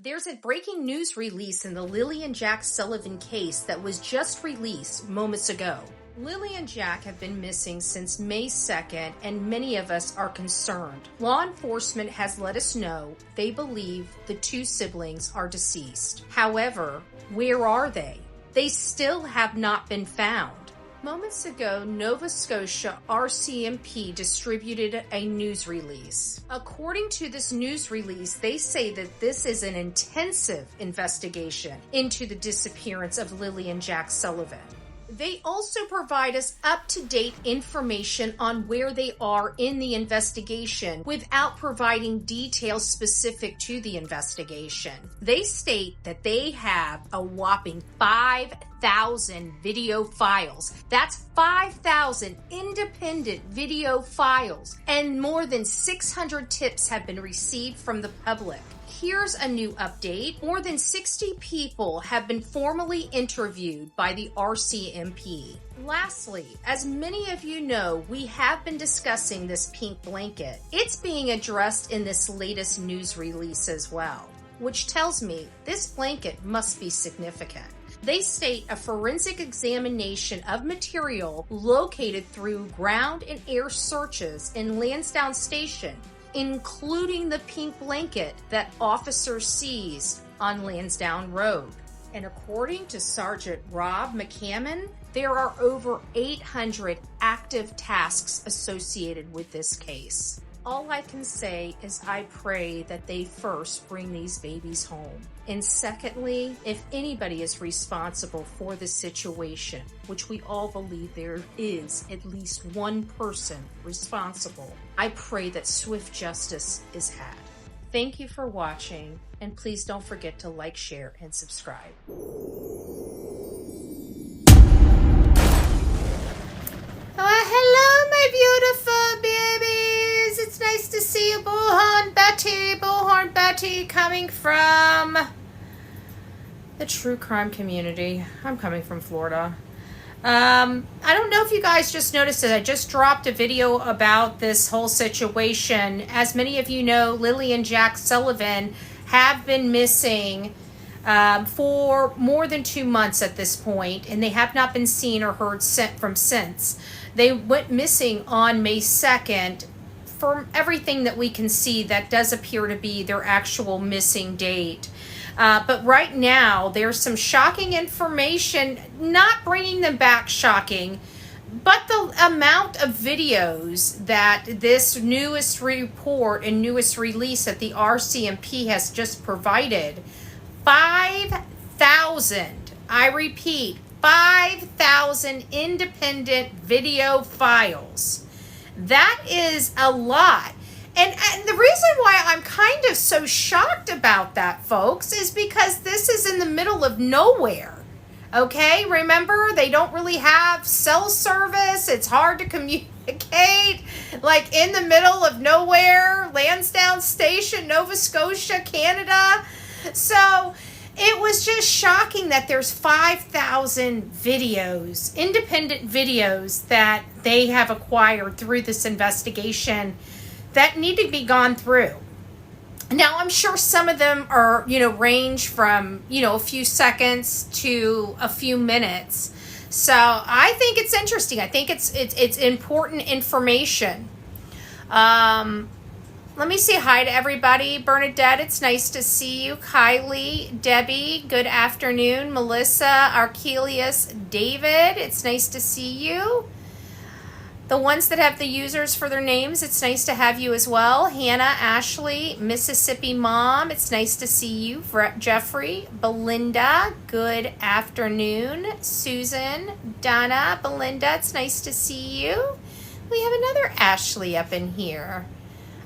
There's a breaking news release in the Lilly and Jack Sullivan case that was just released moments ago. Lilly and Jack have been missing since May 2nd, and many of us are concerned. Law enforcement has let us know they believe the two siblings are deceased. However, where are they? They still have not been found. Moments ago, Nova Scotia RCMP distributed a news release. According to this news release, they say that this is an intensive investigation into the disappearance of Lilly and Jack Sullivan. They also provide us up-to-date information on where they are in the investigation without providing details specific to the investigation. They state that they have a whopping 5,000 video files. That's 5,000 independent video files, and more than 600 tips have been received from the public. Here's a new update. More than 60 people have been formally interviewed by the RCMP. Lastly, as many of you know, we have been discussing this pink blanket. It's being addressed in this latest news release as well, which tells me this blanket must be significant. They state a forensic examination of material located through ground and air searches in Lansdowne Station, including the pink blanket that officers seized on Lansdowne Road. And according to Sergeant Rob McCammon, there are over 800 active tasks associated with this case. All I can say is I pray that they first bring these babies home. And secondly, if anybody is responsible for the situation, which we all believe there is at least one person responsible, I pray that swift justice is had. Thank you for watching, and please don't forget to like, share, and subscribe. Hello, my beautiful babies. It's nice to see you, Bullhorn Betty, coming from the true crime community. I'm coming from Florida. I don't know if you guys just noticed it. I just dropped a video about this whole situation. As many of you know, Lilly and Jack Sullivan have been missing for more than 2 months at this point, and they have not been seen or heard from since. They went missing on May 2nd. From everything that we can see, that does appear to be their actual missing date. But right now, there's some shocking information, not bringing them back shocking, but the amount of videos that this newest report and newest release that the RCMP has just provided, 5,000, I repeat, 5,000 independent video files. That is a lot. And the reason why I'm kind of so shocked about that, folks, is because this is in the middle of nowhere. Okay? Remember, they don't really have cell service. It's hard to communicate. Like in the middle of nowhere, Lansdowne Station, Nova Scotia, Canada. So it was just shocking that there's 5,000 videos, independent videos that they have acquired through this investigation that need to be gone through. Now, I'm sure some of them are, range from, a few seconds to a few minutes. So I think it's interesting. I think it's important information. Let me say hi to everybody. Bernadette, it's nice to see you. Kylie, Debbie, good afternoon. Melissa, Archelius, David, it's nice to see you. The ones that have the users for their names, it's nice to have you as well. Hannah, Ashley, Mississippi Mom, it's nice to see you. Jeffrey, Belinda, good afternoon. Susan, Donna, Belinda, it's nice to see you. We have another Ashley up in here.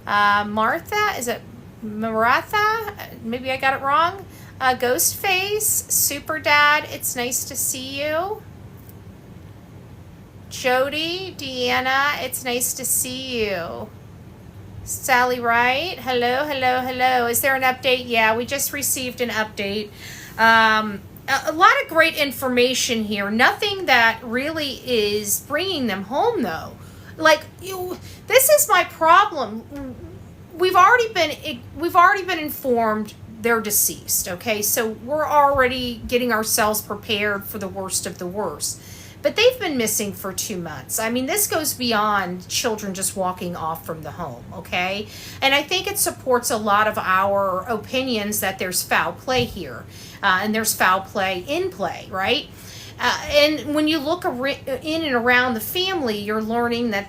Martha, is it Maratha? Maybe I got it wrong. Ghostface, Super Dad, it's nice to see you. Jody, Deanna, it's nice to see you. Sally Wright, hello. Is there an update? Yeah, we just received an update. A lot of great information here. Nothing that really is bringing them home, though. This is my problem. We've already been informed they're deceased. Okay, so we're already getting ourselves prepared for the worst of the worst. But they've been missing for 2 months. I mean, this goes beyond children just walking off from the home, okay? And I think it supports a lot of our opinions that there's foul play here. And there's foul play in play, right? And when you look in and around the family, you're learning that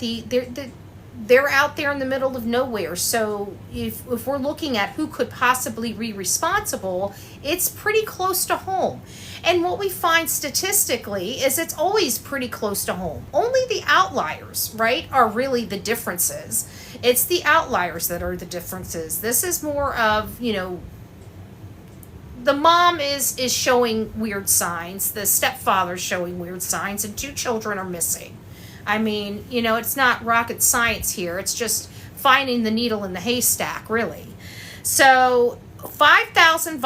they're out there in the middle of nowhere. So if we're looking at who could possibly be responsible, it's pretty close to home. And what we find statistically is it's always pretty close to home. Only the outliers, right, are really the differences. It's the outliers that are the differences. This is more of, the mom is showing weird signs, the stepfather's showing weird signs, and 2 children are missing. I mean, it's not rocket science here. It's just finding the needle in the haystack, really. So 5,000,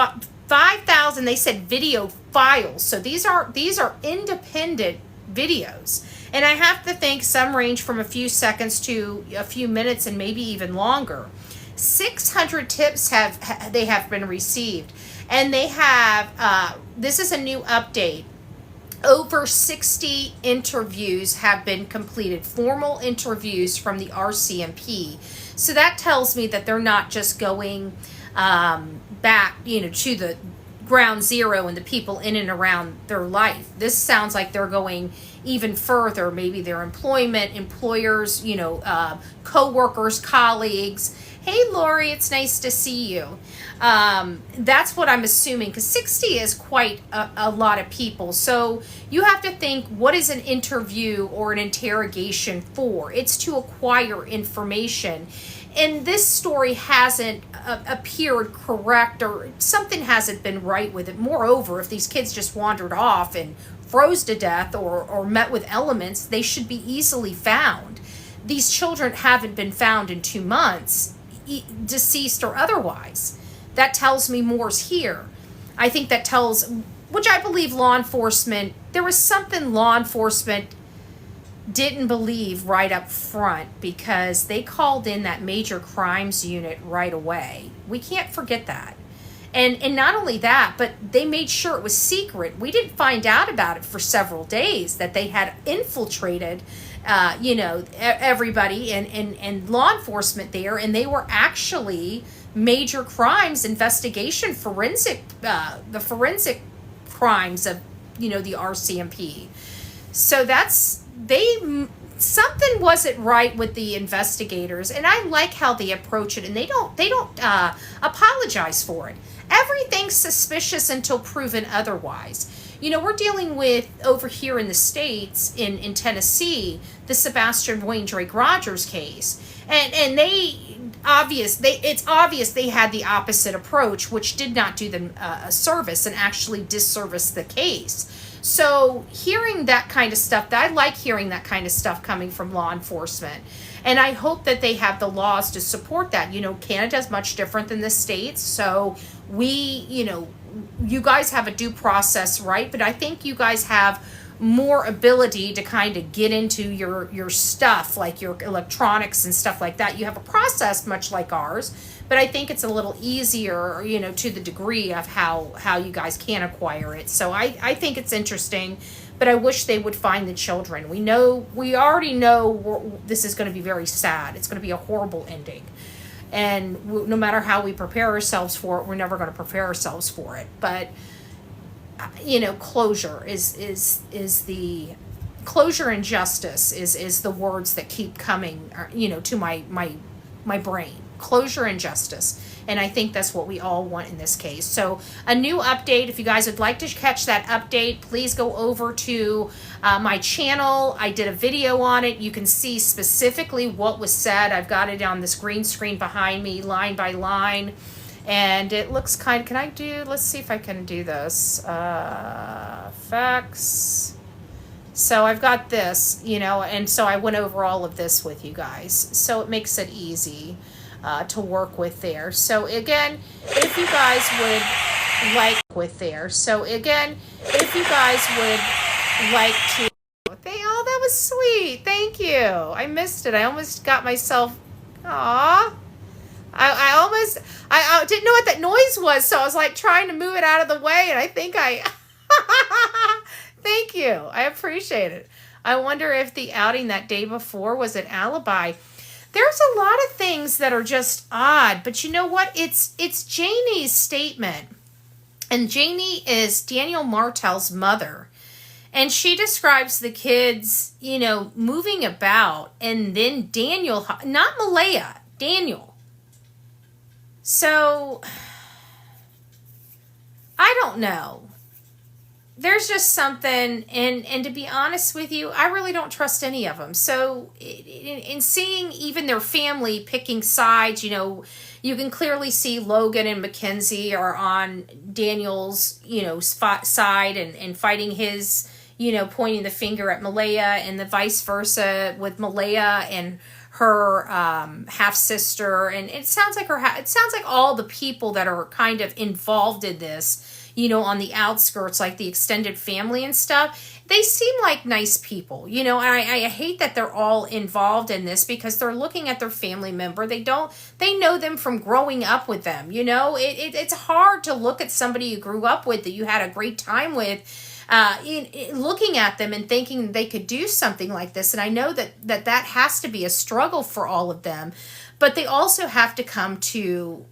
they said video files. So these are independent videos. And I have to think some range from a few seconds to a few minutes and maybe even longer. 600 tips have been received. And they have, this is a new update. Over 60 interviews have been completed, formal interviews from the RCMP. So that tells me that they're not just going back, to the ground zero and the people in and around their life. This sounds like they're going even further, maybe their employment, employers, co-workers, colleagues. Hey, Lori, it's nice to see you. That's what I'm assuming, because 60 is quite a lot of people. So you have to think, what is an interview or an interrogation for? It's to acquire information. And this story hasn't appeared correct, or something hasn't been right with it. Moreover, if these kids just wandered off and froze to death or met with elements, they should be easily found. These children haven't been found in 2 months, deceased or otherwise. That tells me more's here. I think that tells, which I believe law enforcement, there was something law enforcement didn't believe right up front, because they called in that major crimes unit right away. We can't forget that. And not only that, but they made sure it was secret. We didn't find out about it for several days, that they had infiltrated everybody and law enforcement there, and they were actually major crimes investigation, the forensic crimes of the RCMP. So something wasn't right with the investigators, and I like how they approach it, and they don't apologize for it. Everything's suspicious until proven otherwise. We're dealing with, over here in the States, in Tennessee, the Sebastian Wayne Drake Rogers case. And it's obvious they had the opposite approach, which did not do them a service and actually disserviced the case. So hearing that kind of stuff, I like hearing that kind of stuff coming from law enforcement. And I hope that they have the laws to support that. Canada's much different than the States. So you guys have a due process, right? But I think you guys have more ability to kind of get into your stuff, like your electronics and stuff like that. You have a process much like ours, but I think it's a little easier, to the degree of how you guys can acquire it. So I think it's interesting, but I wish they would find the children. We already know this is going to be very sad. It's going to be a horrible ending. And no matter how we prepare ourselves for it, we're never going to prepare ourselves for it. But closure is the closure and justice is the words that keep coming, to my brain. Closure and justice. And I think that's what we all want in this case. So a new update. If you guys would like to catch that update, please go over to my channel. I did a video on it. You can see specifically what was said. I've got it on this green screen behind me, line by line. And it looks let's see if I can do this. Facts. So I've got this, and so I went over all of this with you guys. So it makes it easy to work with there. So again, if you guys would like to, oh, that was sweet. Thank you. I missed it. I almost got myself, I I didn't know what that noise was, so I was like trying to move it out of the way, and I think thank you. I appreciate it. I wonder if the outing that day before was an alibi. There's a lot of things that are just odd, but you know what? It's Janie's statement. And Janie is Daniel Martell's mother. And she describes the kids, moving about. And then Daniel, not Malehya, Daniel. So, I don't know. There's just something, and to be honest with you, I really don't trust any of them. So, in seeing even their family picking sides, you can clearly see Logan and Mackenzie are on Daniel's, side and fighting his, pointing the finger at Malehya, and the vice versa with Malehya and her half sister. And it sounds like all the people that are kind of involved in this, on the outskirts, like the extended family and stuff, they seem like nice people, and I hate that they're all involved in this because they're looking at their family member. They know them from growing up with them, it's hard to look at somebody you grew up with that you had a great time with, looking at them and thinking they could do something like this. And I know that has to be a struggle for all of them, but they also have to come to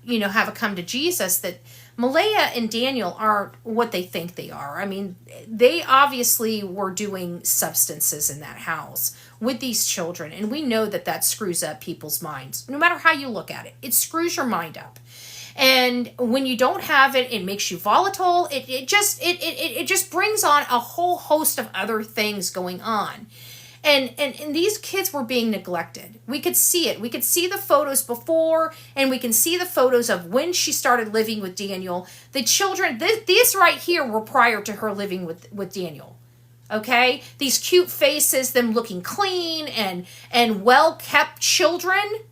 Jesus that Malehya and Daniel aren't what they think they are. I mean, they obviously were doing substances in that house with these children, and we know that screws up people's minds. No matter how you look at it, it screws your mind up. And when you don't have it, it makes you volatile. It just brings on a whole host of other things going on. And these kids were being neglected. We could see it. We could see the photos before, and we can see the photos of when she started living with Daniel. The children, these right here were prior to her living with Daniel. Okay? These cute faces, them looking clean and well-kept children.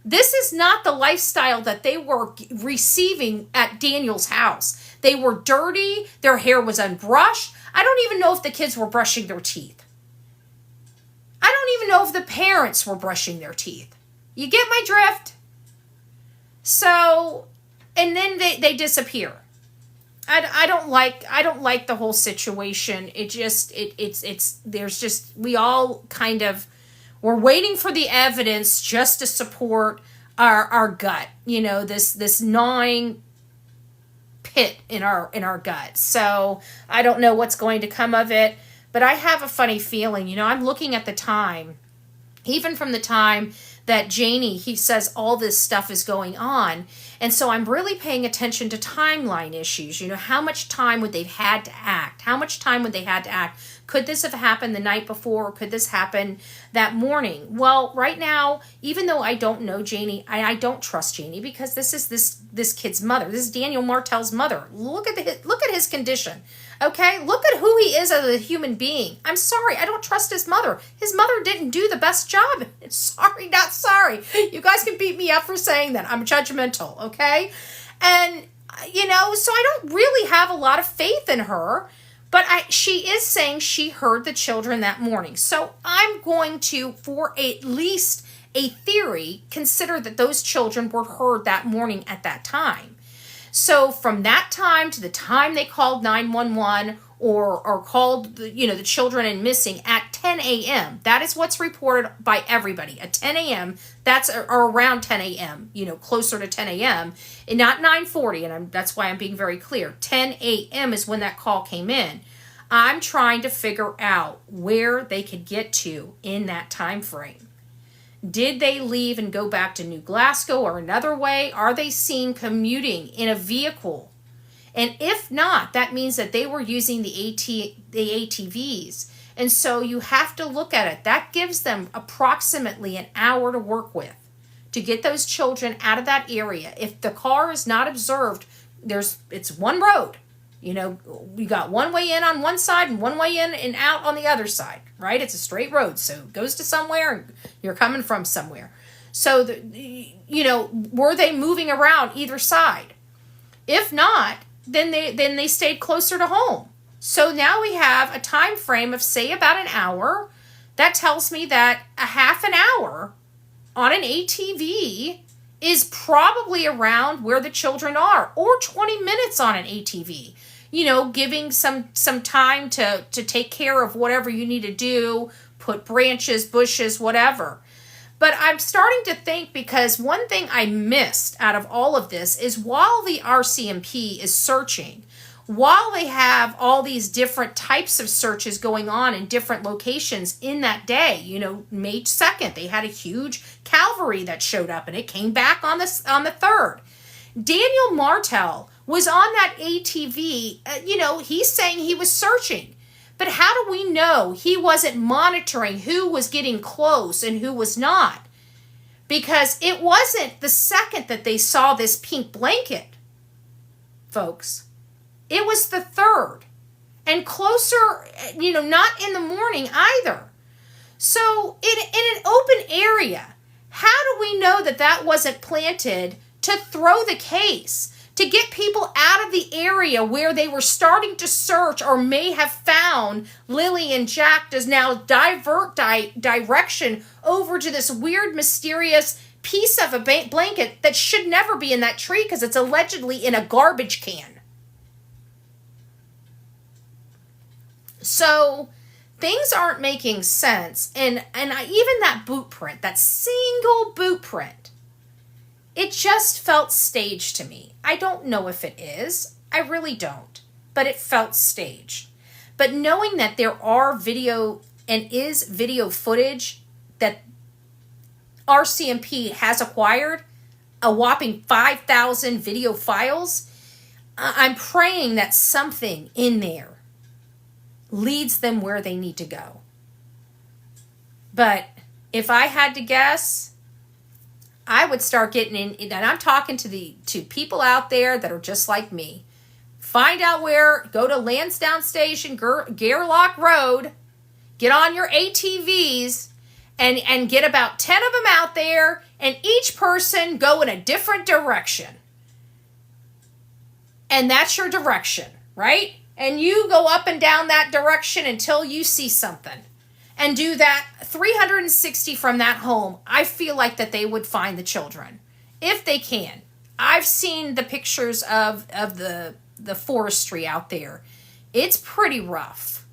This is not the lifestyle that they were receiving at Daniel's house. They were dirty. Their hair was unbrushed. I don't even know if the kids were brushing their teeth. I don't even know if the parents were brushing their teeth. You get my drift? So, and then they disappear. I don't like the whole situation. We all kind of, we're waiting for the evidence just to support our gut, this gnawing pit in our gut. So I don't know what's going to come of it. But I have a funny feeling, I'm looking at the time, even from the time that Janie, he says all this stuff is going on. And so I'm really paying attention to timeline issues. How much time would they have had to act? How much time would they had to act? Could this have happened the night before? Or could this happen that morning? Well, right now, even though I don't know Janie, I don't trust Janie because this is this kid's mother. This is Daniel Martell's mother. Look at his condition. Okay, look at who he is as a human being. I'm sorry, I don't trust his mother. His mother didn't do the best job. Sorry, not sorry. You guys can beat me up for saying that. I'm judgmental, okay? And, so I don't really have a lot of faith in her, but she is saying she heard the children that morning. So I'm going to, for at least a theory, consider that those children were heard that morning at that time. So from that time to the time they called 911 or called the children and missing at 10 a.m., that is what's reported by everybody. At 10 a.m., that's or around 10 a.m., closer to 10 a.m., and not 9:40, and that's why I'm being very clear. 10 a.m. is when that call came in. I'm trying to figure out where they could get to in that time frame. Did they leave and go back to New Glasgow or another way? Are they seen commuting in a vehicle? And if not, that means that they were using the ATVs. And so you have to look at it. That gives them approximately an hour to work with to get those children out of that area. If the car is not observed, it's one road. You got one way in on one side and one way in and out on the other side, right? It's a straight road. So it goes to somewhere and you're coming from somewhere. So, were they moving around either side? If not, then they stayed closer to home. So now we have a time frame of, say, about an hour. That tells me that a half an hour on an ATV is probably around where the children are, or 20 minutes on an ATV. You know, giving some time to take care of whatever you need to do, put branches, bushes, whatever. But I'm starting to think, because one thing I missed out of all of this is, while the RCMP is searching, while they have all these different types of searches going on in different locations in that day, you know, May 2nd, they had a huge cavalry that showed up, and it came back on the 3rd. Daniel Martell was on that ATV, you know, he's saying he was searching. But how do we know he wasn't monitoring who was getting close and who was not? Because it wasn't the second that they saw this pink blanket, folks. It was the 3rd. And closer, you know, not in the morning either. So in an open area, how do we know that that wasn't planted to throw the case? To get people out of the area where they were starting to search, or may have found Lilly and Jack, does now divert direction over to this weird, mysterious piece of a blanket that should never be in that tree because it's allegedly in a garbage can. So things aren't making sense. And even that boot print, that single boot print, it just felt staged to me. I don't know if it is. I really don't. But it felt staged. But knowing that there are video and is video footage that RCMP has acquired, a whopping 5,000 video files, I'm praying that something in there leads them where they need to go. But if I had to guess, I would start getting in, and I'm talking to people out there that are just like me. Find out where, go to Lansdowne Station, Gairloch Road, get on your ATVs, and get about 10 of them out there, and each person go in a different direction. And that's your direction, right? And you go up and down that direction until you see something. And do that 360 from that home. I feel like that they would find the children, if they can. I've seen the pictures of the forestry out there. It's pretty rough.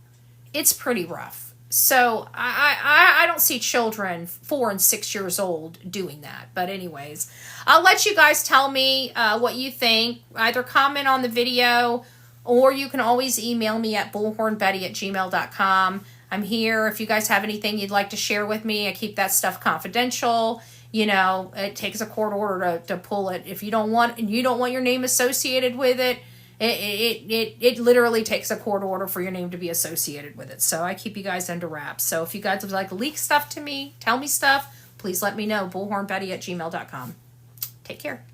It's pretty rough. So I don't see children 4 and 6 years old doing that. But anyways, I'll let you guys tell me what you think. Either comment on the video, or you can always email me at bullhornbetty@gmail.com. I'm here. If you guys have anything you'd like to share with me, I keep that stuff confidential. You know, it takes a court order to pull it. If you don't want your name associated with it, it literally takes a court order for your name to be associated with it. So I keep you guys under wraps. So if you guys would like to leak stuff to me, tell me stuff, please let me know. bullhornbetty@gmail.com. Take care.